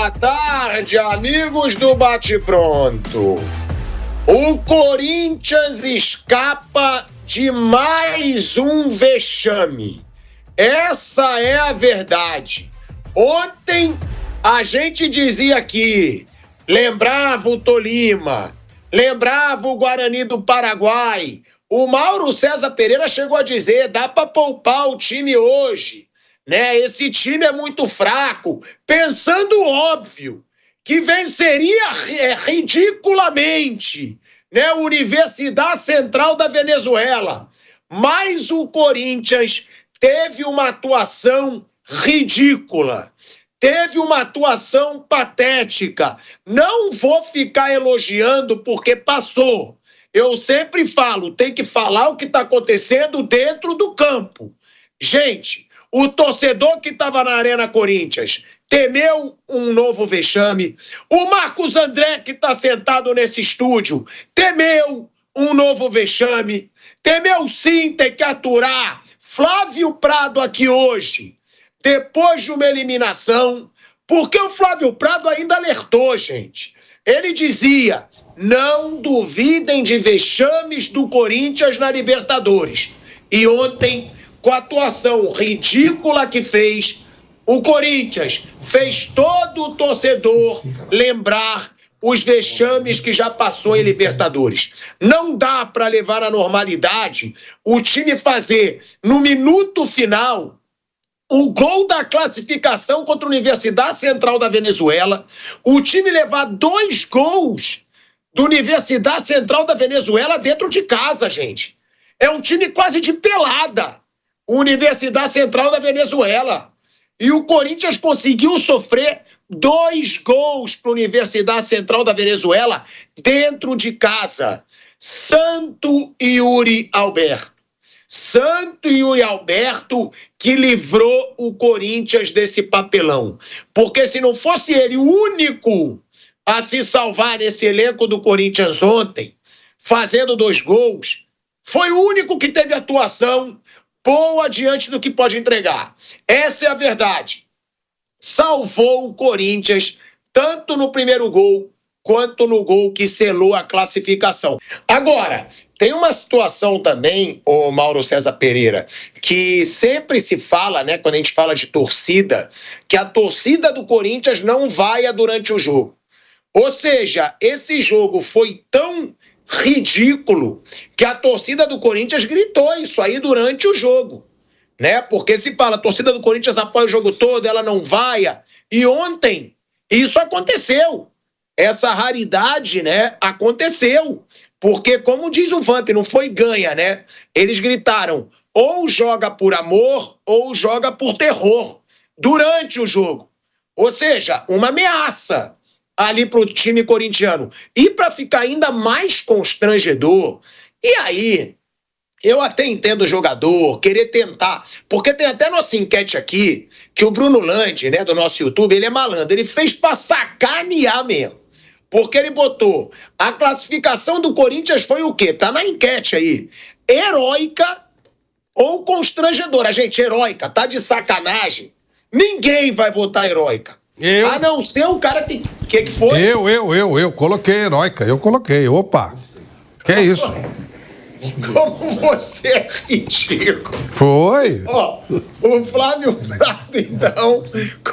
Boa tarde, amigos do Bate Pronto. O Corinthians escapa de mais um vexame. Essa é a verdade. Ontem a gente dizia aqui, lembrava o Tolima, lembrava o Guarani do Paraguai. O Mauro César Pereira chegou a dizer, dá para poupar o time hoje, né? Esse time é muito fraco, pensando óbvio, que venceria ridiculamente, né, a Universidade Central da Venezuela. Mas o Corinthians teve uma atuação ridícula, teve uma atuação patética. Não vou ficar elogiando porque passou. Eu sempre falo, tem que falar o que está acontecendo dentro do campo. Gente, o torcedor que estava na Arena Corinthians temeu um novo vexame. O Marcos André, que está sentado nesse estúdio, temeu um novo vexame. Temeu sim ter que aturar Flávio Prado aqui hoje, depois de uma eliminação, porque o Flávio Prado ainda alertou, gente. Ele dizia, não duvidem de vexames do Corinthians na Libertadores. E ontem, com a atuação ridícula que fez, o Corinthians fez todo o torcedor lembrar os vexames que já passou em Libertadores. Não dá para levar na normalidade o time fazer, no minuto final, o gol da classificação contra a Universidade Central da Venezuela, o time levar 2 gols da Universidade Central da Venezuela dentro de casa, gente. É um time quase de pelada, Universidade Central da Venezuela. E o Corinthians conseguiu sofrer 2 gols para a Universidade Central da Venezuela dentro de casa. Santo Yuri Alberto. Santo Yuri Alberto que livrou o Corinthians desse papelão. Porque se não fosse ele o único a se salvar nesse elenco do Corinthians ontem, fazendo 2 gols, foi o único que teve atuação boa diante do que pode entregar. Essa é a verdade. Salvou o Corinthians tanto no primeiro gol quanto no gol que selou a classificação. Agora, tem uma situação também, ô Mauro César Pereira, que sempre se fala, né, quando a gente fala de torcida, que a torcida do Corinthians não vaia durante o jogo. Ou seja, esse jogo foi tão ridículo que a torcida do Corinthians gritou isso aí durante o jogo, né? Porque se fala, a torcida do Corinthians apoia o jogo todo, ela não vaia. E ontem isso aconteceu. Essa raridade, né, aconteceu. Porque, como diz o Vamp, não foi ganha, né? Eles gritaram, ou joga por amor, ou joga por terror, durante o jogo. Ou seja, uma ameaça ali pro time corintiano. E para ficar ainda mais constrangedor, e aí, eu até entendo o jogador, querer tentar, porque tem até nossa enquete aqui, que o Bruno Landi, né, do nosso YouTube, ele é malandro, ele fez pra sacanear mesmo. Porque ele botou, a classificação do Corinthians foi o quê? Tá na enquete aí. Heróica ou constrangedora? Gente, heróica, tá de sacanagem. Ninguém vai votar heróica. A não ser o cara que foi? Eu coloquei heróica, eu coloquei, opa. Que é isso? Como você é ridículo. Foi. Ó, o Flávio Prado, então,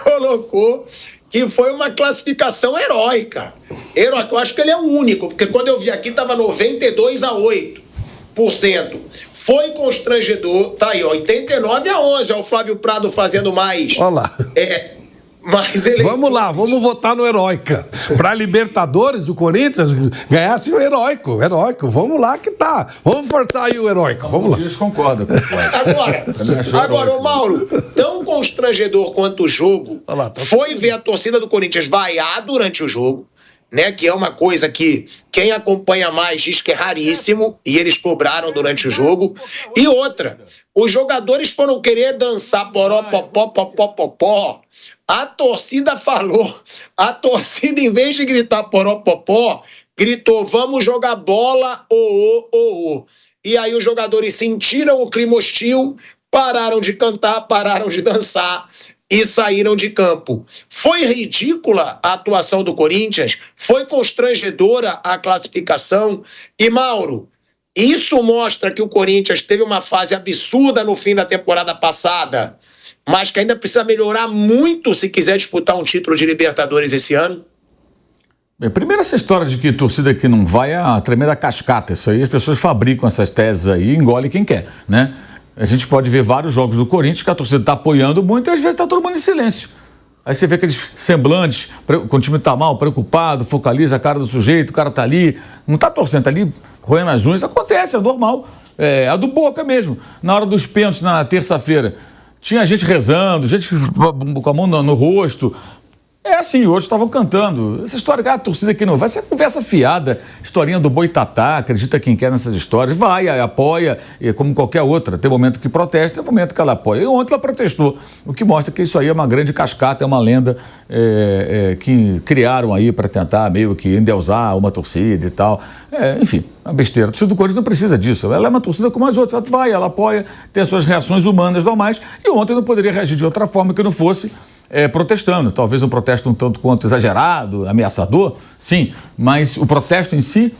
colocou que foi uma classificação heróica. Heróica, eu acho que ele é o único, porque quando eu vi aqui estava 92-8%. Foi constrangedor, tá aí, ó, 89-11, ó, o Flávio Prado fazendo mais. Olha lá. Mais eleitor. Vamos lá, vamos votar no heróica. Pra Libertadores do Corinthians ganhasse o heróico. Vamos lá que tá. Vamos forçar aí o heróico. Vamos lá. Isso concorda com o Flávio. Agora, ô Mauro, tão constrangedor quanto o jogo foi ver a torcida do Corinthians vaiar durante o jogo, né? Que é uma coisa que quem acompanha mais diz que é raríssimo, e eles cobraram durante o jogo. E outra, os jogadores foram querer dançar poró-popó. A torcida falou, em vez de gritar poró-popó, gritou, vamos jogar bola, E aí os jogadores sentiram o clima hostil, pararam de cantar, pararam de dançar e saíram de campo. Foi ridícula a atuação do Corinthians, foi constrangedora a classificação. E, Mauro, isso mostra que o Corinthians teve uma fase absurda no fim da temporada passada, mas que ainda precisa melhorar muito se quiser disputar um título de Libertadores esse ano? Bem, primeiro, essa história de que torcida que não vai é uma tremenda cascata. Isso aí as pessoas fabricam essas teses aí e engolem quem quer, né? A gente pode ver vários jogos do Corinthians que a torcida está apoiando muito e às vezes está todo mundo em silêncio. Aí você vê aqueles semblantes, quando o time está mal, preocupado, focaliza a cara do sujeito, o cara está ali, não está torcendo, está ali roendo as unhas. Acontece, é normal. É a do Boca mesmo. Na hora dos pênaltis, na terça-feira, tinha gente rezando, gente com a mão no rosto. É assim, hoje estavam cantando. Essa história, a torcida aqui não vai, essa conversa fiada, historinha do boitatá, acredita quem quer nessas histórias, vai, apoia, como qualquer outra. Tem momento que protesta, tem momento que ela apoia. E ontem ela protestou, o que mostra que isso aí é uma grande cascata, é uma lenda que criaram aí para tentar meio que endeusar uma torcida e tal. Enfim, uma besteira. A torcida do Corinthians não precisa disso. Ela é uma torcida como as outras. Ela vai, ela apoia, tem as suas reações humanas normais. E ontem não poderia reagir de outra forma que não fosse protestando. Talvez um protesto um tanto quanto exagerado, ameaçador, sim. Mas o protesto em si,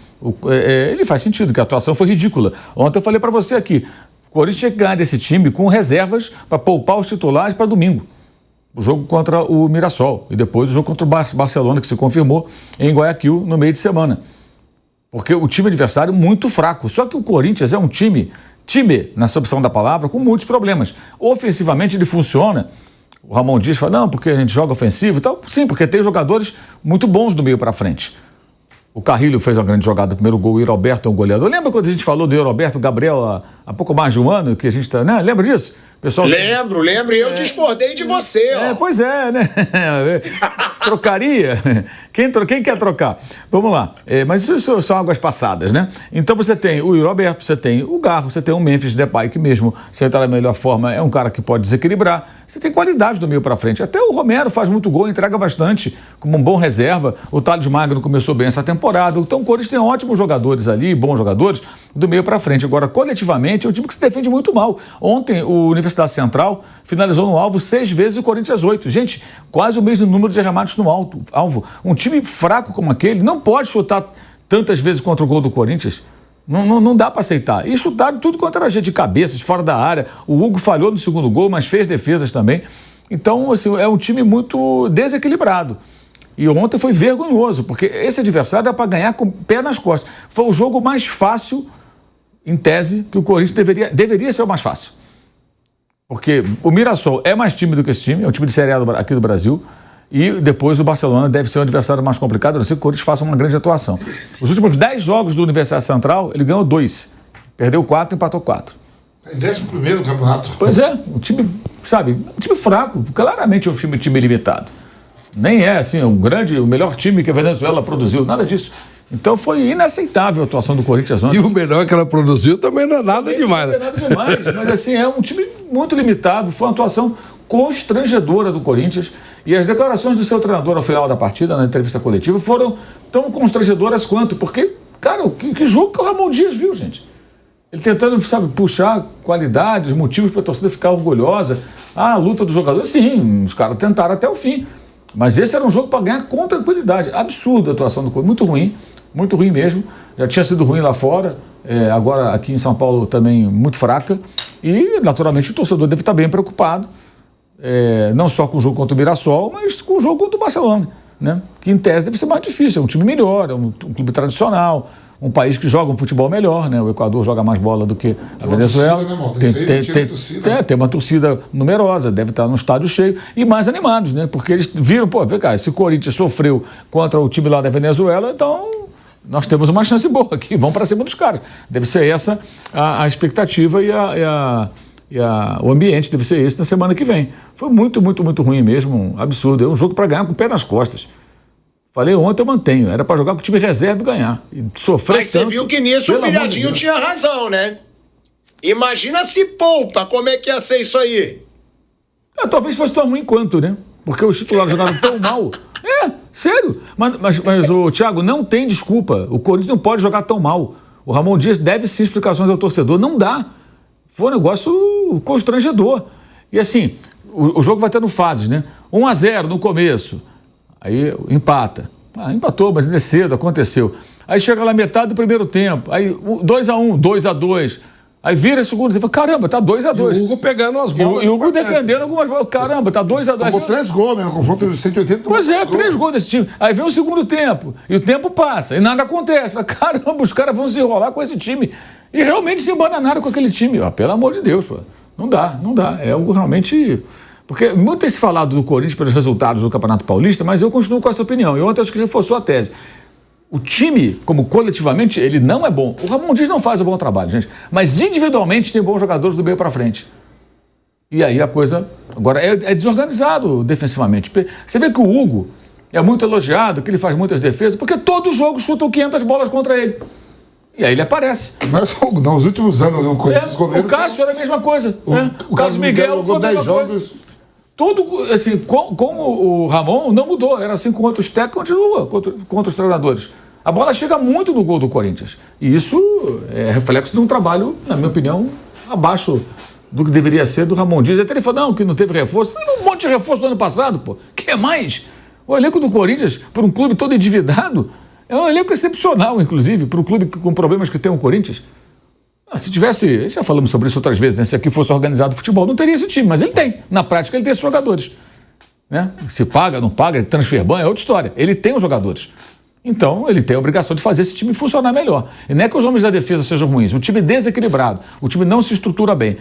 ele faz sentido, que a atuação foi ridícula. Ontem eu falei para você aqui, o Corinthians tinha que ganhar desse time com reservas para poupar os titulares para domingo. O jogo contra o Mirassol. E depois o jogo contra o Barcelona, que se confirmou em Guayaquil no meio de semana. Porque o time adversário é muito fraco. Só que o Corinthians é um time, na acepção da palavra, com muitos problemas. Ofensivamente ele funciona. O Ramon Dias fala, não, porque a gente joga ofensivo e tal. Sim, porque tem jogadores muito bons do meio para frente. O Carrilho fez uma grande jogada, o primeiro gol, o Roberto é um goleador. Lembra quando a gente falou do Roberto Gabriel há pouco mais de um ano, que a gente está, né? Lembra disso? Pessoal, lembro, e eu discordei de você, ó. Pois é, né? Trocaria? Quem quer trocar? Vamos lá. Mas isso são águas passadas, né? Então você tem o Roberto, você tem o Garro, você tem o Memphis Depay, que mesmo, se ele está na melhor forma, é um cara que pode desequilibrar. Você tem qualidade do meio para frente. Até o Romero faz muito gol, entrega bastante, como um bom reserva. O Thales Magno começou bem essa temporada. Então o Corinthians tem ótimos jogadores ali, bons jogadores, do meio para frente. Agora, coletivamente, é um time que se defende muito mal. Ontem, o Universidade Central finalizou no alvo 6 vezes e o Corinthians 8. Gente, quase o mesmo número de arremates no alvo. Um time fraco como aquele não pode chutar tantas vezes contra o gol do Corinthians. Não dá para aceitar. E chutaram tudo contra a gente, de cabeça, de fora da área. O Hugo falhou no segundo gol, mas fez defesas também. Então, assim, é um time muito desequilibrado. E ontem foi vergonhoso, porque esse adversário era para ganhar com o pé nas costas. Foi o jogo mais fácil, em tese, que o Corinthians deveria ser o mais fácil. Porque o Mirassol é mais tímido que esse time, é um time de Série A aqui do Brasil, e depois o Barcelona deve ser um adversário mais complicado, a não ser que o Corinthians faça uma grande atuação. Os últimos 10 jogos do Universidade Central, ele ganhou 2, perdeu 4 e empatou 4. Em 11º no campeonato. Pois é, um time, sabe, um time fraco, claramente é um time limitado. Nem é, assim, o melhor time que a Venezuela produziu, nada disso. Então foi inaceitável a atuação do Corinthians ontem. E o melhor que ela produziu também não é nada demais. Não é nada demais, mas assim, é um time muito limitado, foi uma atuação constrangedora do Corinthians, e as declarações do seu treinador ao final da partida, na entrevista coletiva, foram tão constrangedoras quanto, porque, cara, que jogo que o Ramon Dias viu, gente? Ele tentando, sabe, puxar qualidades, motivos para a torcida ficar orgulhosa. A luta dos jogadores, sim, os caras tentaram até o fim, mas esse era um jogo para ganhar com tranquilidade. Absurda a atuação do Corinthians, muito ruim mesmo, já tinha sido ruim lá fora, agora aqui em São Paulo também muito fraca, e naturalmente o torcedor deve estar bem preocupado, não só com o jogo contra o Mirassol, mas com o jogo contra o Barcelona, né? Que em tese deve ser mais difícil, é um time melhor, é um clube tradicional, um país que joga um futebol melhor, né? O Equador joga mais bola do que a Venezuela. Tem uma torcida numerosa, deve estar no estádio cheio e mais animados, né? Porque eles viram, vê cá, esse Corinthians sofreu contra o time lá da Venezuela, então nós temos uma chance boa aqui, vamos para cima dos caras. Deve ser essa a expectativa o ambiente deve ser esse na semana que vem. Foi muito ruim mesmo, um absurdo. É um jogo para ganhar com o pé nas costas. Falei ontem, eu mantenho. Era para jogar com o time reserva e ganhar. E sofrer. Mas você viu que nisso o Pilhadinho tinha razão, né? Imagina se poupa, como é que ia ser isso aí? Talvez fosse tão ruim quanto, né? Porque os titulares jogaram tão mal. Sério. Mas o Thiago, não tem desculpa. O Corinthians não pode jogar tão mal. O Ramon Dias deve sim explicações ao torcedor. Não dá. Foi um negócio constrangedor. E assim, o jogo vai tendo fases, né? 1-0 no começo, aí empata. Empatou, mas ainda é cedo, aconteceu. Aí chega lá metade do primeiro tempo, aí 2-1, 2-2. Aí vira segundo, você fala, caramba, tá 2-2. E o Hugo pegando as bolas. E o Hugo defendendo algumas bolas. Caramba, tá 2-2. Tomou 3 gols, né? No confronto de 180. Pois é, 3 gols desse time. Aí vem o segundo tempo, e o tempo passa, e nada acontece. Fala, caramba, os caras vão se enrolar com esse time. E realmente se embananaram com aquele time. Pelo amor de Deus, pô. Não dá. É algo realmente... Porque muito tem se falado do Corinthians pelos resultados do Campeonato Paulista, mas eu continuo com essa opinião. E ontem acho que reforçou a tese. O time, como coletivamente, ele não é bom. O Ramon Dias não faz um bom trabalho, gente. Mas individualmente tem bons jogadores do meio para frente. E aí a coisa... Agora, é desorganizado defensivamente. Você vê que o Hugo é muito elogiado, que ele faz muitas defesas, porque todo jogo chutam 500 bolas contra ele. E aí ele aparece. Não é só o Hugo, não. Os últimos anos, os goleiros... O Cássio era a mesma coisa. O Carlos Miguel foi a mesma coisa. Tudo, assim, como o Ramon não mudou. Era assim com outros técnicos, continua contra os treinadores. A bola chega muito no gol do Corinthians. E isso é reflexo de um trabalho, na minha opinião, abaixo do que deveria ser do Ramon Dias. Até ele falou, não, que não teve reforço. Teve um monte de reforço do ano passado, pô. Quer mais? O elenco do Corinthians, por um clube todo endividado, é um elenco excepcional, inclusive, para um clube com problemas que tem o Corinthians. Se tivesse, já falamos sobre isso outras vezes, né? Se aqui fosse organizado o futebol, não teria esse time, mas ele tem. Na prática, ele tem esses jogadores. Né? Se paga, não paga, transfer ban, é outra história. Ele tem os jogadores. Então, ele tem a obrigação de fazer esse time funcionar melhor. E não é que os homens da defesa sejam ruins, o time desequilibrado, o time não se estrutura bem.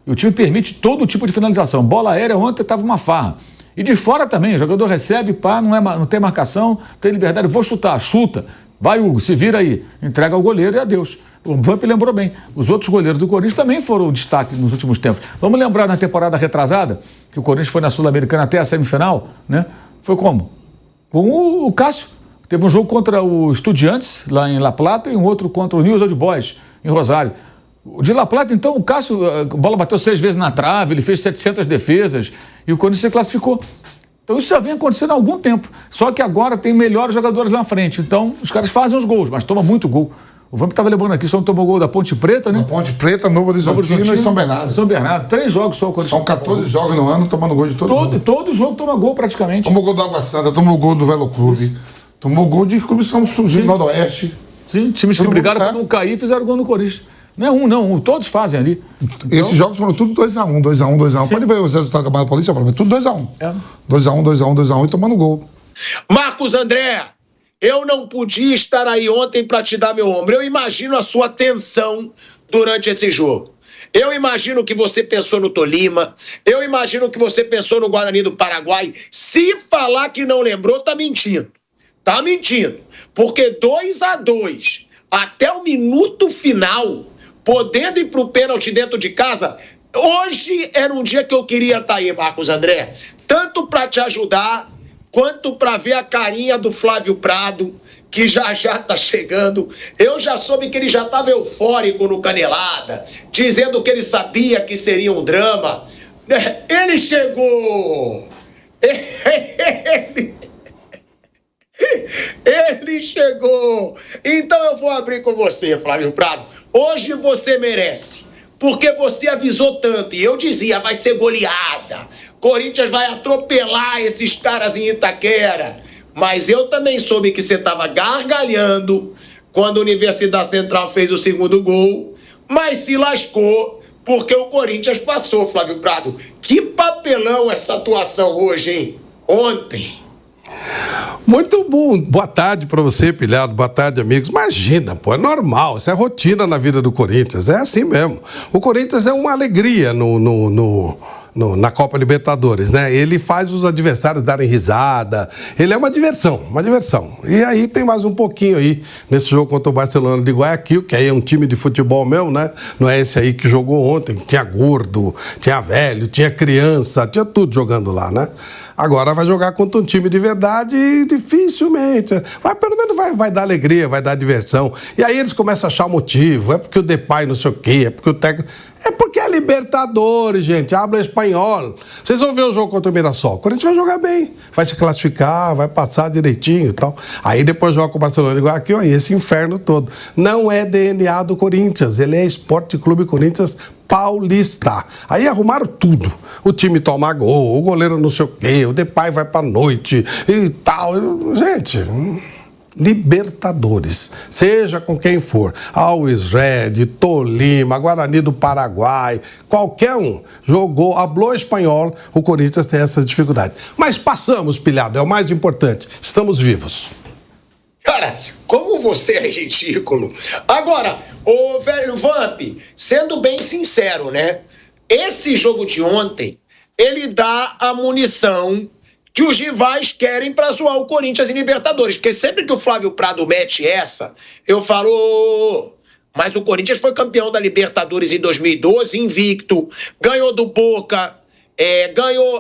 E o time permite todo tipo de finalização. Bola aérea ontem estava uma farra. E de fora também, o jogador recebe, pá, não tem marcação, tem liberdade, vou chutar, chuta. Vai, Hugo, se vira aí. Entrega ao goleiro e adeus. O Vamp lembrou bem. Os outros goleiros do Corinthians também foram destaque nos últimos tempos. Vamos lembrar na temporada retrasada, que o Corinthians foi na Sul-Americana até a semifinal, né? Foi como? Com o Cássio. Teve um jogo contra o Estudiantes, lá em La Plata, e um outro contra o News Old Boys, em Rosário. O de La Plata, então, o Cássio, a bola bateu 6 vezes na trave, ele fez 700 defesas, e o Corinthians se classificou. Então isso já vem acontecendo há algum tempo. Só que agora tem melhores jogadores lá na frente. Então os caras fazem os gols, mas toma muito gol. O Vamp estava lembrando aqui, só não tomou gol da Ponte Preta, né? Da Ponte Preta, Novo Horizontino e São Bernardo. São Bernardo. 3 jogos só o Corinthians. São 14 jogos no ano tomando gol de todo mundo. Todo jogo toma gol praticamente. Tomou gol do Água Santa, tomou gol do Velo Clube. Isso. Tomou gol de clubes que são surgindo no Noroeste. Sim, times que brigaram para não cair e fizeram gol no Corinthians. Não é um, não. Todos fazem ali. Então... Esses jogos foram tudo 2-1, 2-1, 2-1. Pode ver os resultados do Campeonato Paulista, mas tudo 2-1. 2-1, 2-1, 2-1 e tomando gol. Marcos André, eu não podia estar aí ontem para te dar meu ombro. Eu imagino a sua tensão durante esse jogo. Eu imagino que você pensou no Tolima. Eu imagino que você pensou no Guarani do Paraguai. Se falar que não lembrou, tá mentindo. Tá mentindo. Porque 2-2 até o minuto final, podendo ir pro pênalti dentro de casa, hoje era um dia que eu queria estar aí, Marcos André. Tanto para te ajudar, quanto para ver a carinha do Flávio Prado, que já tá chegando. Eu já soube que ele já estava eufórico no Canelada, dizendo que ele sabia que seria um drama. Ele chegou! Ele chegou! Então eu vou abrir com você, Flávio Prado. Hoje você merece, porque você avisou tanto. E eu dizia, vai ser goleada. Corinthians vai atropelar esses caras em Itaquera. Mas eu também soube que você estava gargalhando quando a Universidade Central fez o segundo gol, mas se lascou porque o Corinthians passou, Flávio Prado. Que papelão essa atuação hoje, hein? Ontem. Muito bom. Boa tarde para você, Pilhado. Boa tarde, amigos. Imagina, pô, é normal. Isso é rotina na vida do Corinthians. É assim mesmo. O Corinthians é uma alegria na Copa Libertadores, né? Ele faz os adversários darem risada. Ele é uma diversão, uma diversão. E aí tem mais um pouquinho aí nesse jogo contra o Barcelona de Guayaquil, que aí é um time de futebol mesmo, né? Não é esse aí que jogou ontem. Tinha gordo, tinha velho, tinha criança, tinha tudo jogando lá, né? Agora vai jogar contra um time de verdade e dificilmente. Pelo menos vai dar alegria, vai dar diversão. E aí eles começam a achar motivo. É porque o Depay não sei o quê, é porque o técnico... É porque é Libertadores, gente. Habla espanhol. Vocês vão ver o jogo contra o Mirassol. O Corinthians vai jogar bem. Vai se classificar, vai passar direitinho e tal. Aí depois joga com o Barcelona igual aqui, ó, esse inferno todo. Não é DNA do Corinthians. Ele é Esporte Clube Corinthians, Paulista. Aí arrumaram tudo. O time toma gol, o goleiro não sei o quê, o Depay vai pra noite e tal. Gente, Libertadores, seja com quem for, Always Red, Tolima, Guarani do Paraguai, qualquer um jogou, hablou espanhol, o Corinthians tem essa dificuldade. Mas passamos, pilhado, é o mais importante, estamos vivos. Cara, como você é ridículo. Agora, ô velho Vamp, sendo bem sincero, né? Esse jogo de ontem, ele dá a munição que os rivais querem pra zoar o Corinthians em Libertadores. Porque sempre que o Flávio Prado mete essa, eu falo... Mas o Corinthians foi campeão da Libertadores em 2012, invicto, ganhou do Boca...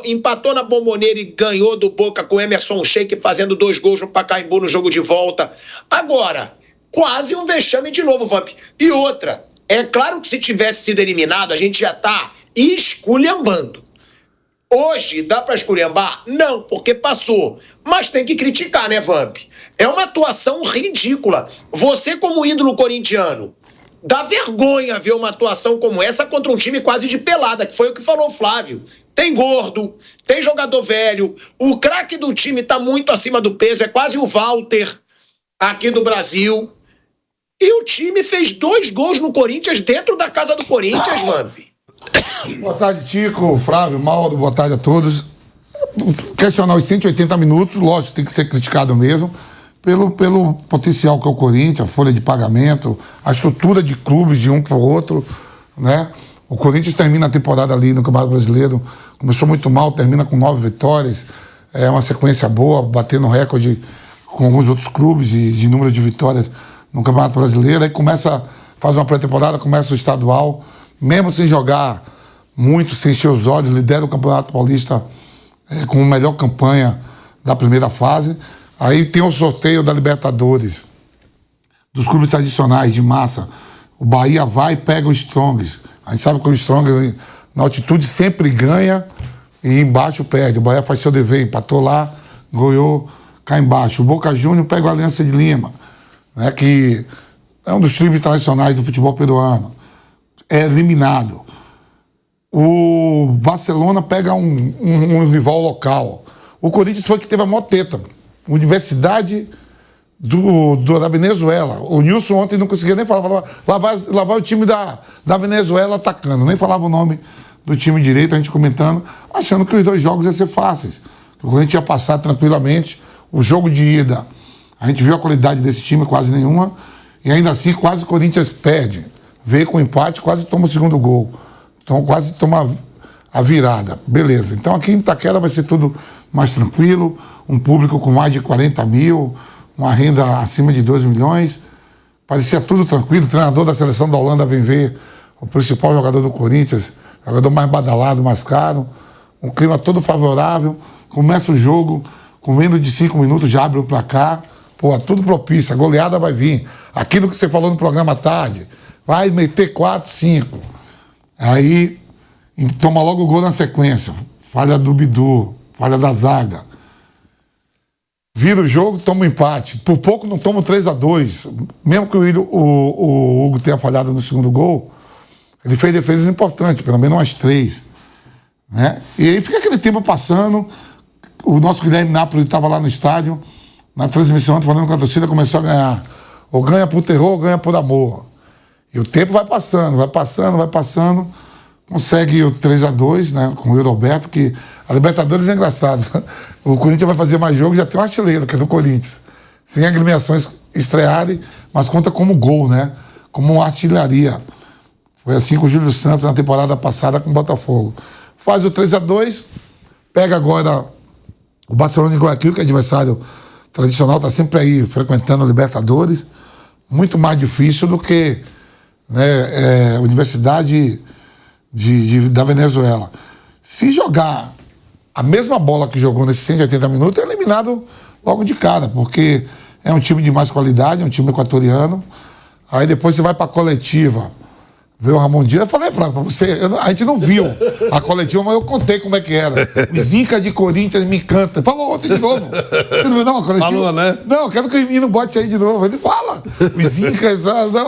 empatou na Bombonera e ganhou do Boca com o Emerson Sheik fazendo 2 gols no Pacaembu no jogo de volta. Agora, quase um vexame de novo, Vamp. E outra, é claro que se tivesse sido eliminado, a gente já tá esculhambando. Hoje, dá pra esculhambar? Não, porque passou. Mas tem que criticar, né, Vamp? É uma atuação ridícula. Você, como ídolo corintiano, dá vergonha ver uma atuação como essa contra um time quase de pelada, que foi o que falou o Flávio. Tem gordo, tem jogador velho, o craque do time tá muito acima do peso, é quase o Walter aqui do Brasil. E o time fez 2 gols no Corinthians dentro da casa do Corinthians, Vamp. Boa tarde, Tico, Flávio, Mauro, boa tarde a todos. Questionar os 180 minutos, lógico, tem que ser criticado mesmo, pelo potencial que é o Corinthians, a folha de pagamento, a estrutura de clubes de um para o outro, né? O Corinthians termina a temporada ali no Campeonato Brasileiro, começou muito mal, termina com 9 vitórias, é uma sequência boa, batendo recorde com alguns outros clubes de número de vitórias no Campeonato Brasileiro, aí faz uma pré-temporada, começa o estadual, mesmo sem jogar muito, sem encher os olhos, lidera o Campeonato Paulista com a melhor campanha da primeira fase. Aí tem o sorteio da Libertadores, dos clubes tradicionais de massa. O Bahia vai e pega o Strongest. A gente sabe que o Strongest, na altitude, sempre ganha e embaixo perde. O Bahia faz seu dever, empatou lá, ganhou cá embaixo. O Boca Juniors pega o Aliança de Lima, né, que é um dos times tradicionais do futebol peruano. É eliminado. O Barcelona pega um rival local. O Corinthians foi que teve a maior teta. Universidade da Venezuela. O Nilson ontem não conseguia nem falar. Lá vai o time da Venezuela atacando. Nem falava o nome do time direito, a gente comentando, achando que os 2 jogos iam ser fáceis. O Corinthians ia passar tranquilamente. O jogo de ida, a gente viu a qualidade desse time, quase nenhuma. E ainda assim, quase o Corinthians perde. Veio com empate, quase toma o 2º gol. Então, quase toma a virada. Beleza. Então, aqui em Itaquera vai ser tudo mais tranquilo. Um público com mais de 40 mil, uma renda acima de 2 milhões. Parecia tudo tranquilo. O treinador da seleção da Holanda vem ver o principal jogador do Corinthians, jogador mais badalado, mais caro. Um clima todo favorável. Começa o jogo, com menos de 5 minutos já abre o placar. Pô, tudo propício. A goleada vai vir. Aquilo que você falou no programa à tarde. Vai meter 4, 5. Aí toma logo o gol na sequência. Falha do Bidu, falha da zaga. Vira o jogo, toma um empate. Por pouco não toma 3-2. Mesmo que o Hugo tenha falhado no 2º gol, ele fez defesas importantes, pelo menos umas 3. Né? E aí fica aquele tempo passando. O nosso Guilherme Napoli estava lá no estádio, na transmissão, falando que a torcida começou a ganhar. Ou ganha por terror, ou ganha por amor. E o tempo vai passando. Consegue o 3-2, né, com o Roberto, que a Libertadores é engraçado. O Corinthians vai fazer mais jogos, já tem um artilheiro, que é do Corinthians. Sem agremiações estrearem, mas conta como gol, né? Como uma artilharia. Foi assim com o Júlio Santos na temporada passada com o Botafogo. Faz o 3-2, pega agora o Barcelona de Guayaquil, que é adversário tradicional, está sempre aí frequentando a Libertadores. Muito mais difícil do que, né, a Universidade da Venezuela. Se jogar a mesma bola que jogou nesses 180 minutos, é eliminado logo de cara, porque é um time de mais qualidade, é um time equatoriano. Aí depois você vai para a coletiva, vê o Ramon Dias. Eu falei, Flávio, para você, a gente não viu a coletiva, mas eu contei como é que era. O Zica de Corinthians me encanta. Falou ontem de novo. Você não viu, não, a coletiva? Falou, né? Não, eu quero que o menino bote aí de novo. Ele fala.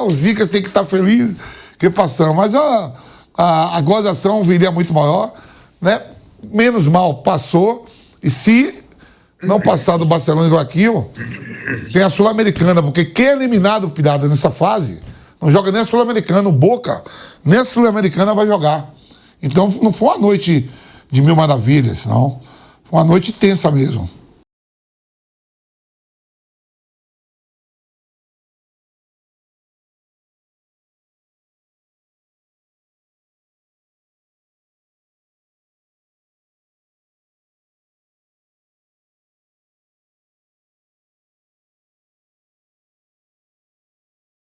Os Zicas tem que estar felizes que passamos. Mas a a gozação viria muito maior, né? Menos mal passou, e se não passar do Barcelona e do Guayaquil, tem a Sul-Americana, porque quem é eliminado, pirada, nessa fase, não joga nem a Sul-Americana, o Boca, nem a Sul-Americana vai jogar. Então não foi uma noite de mil maravilhas, não. Foi uma noite tensa mesmo.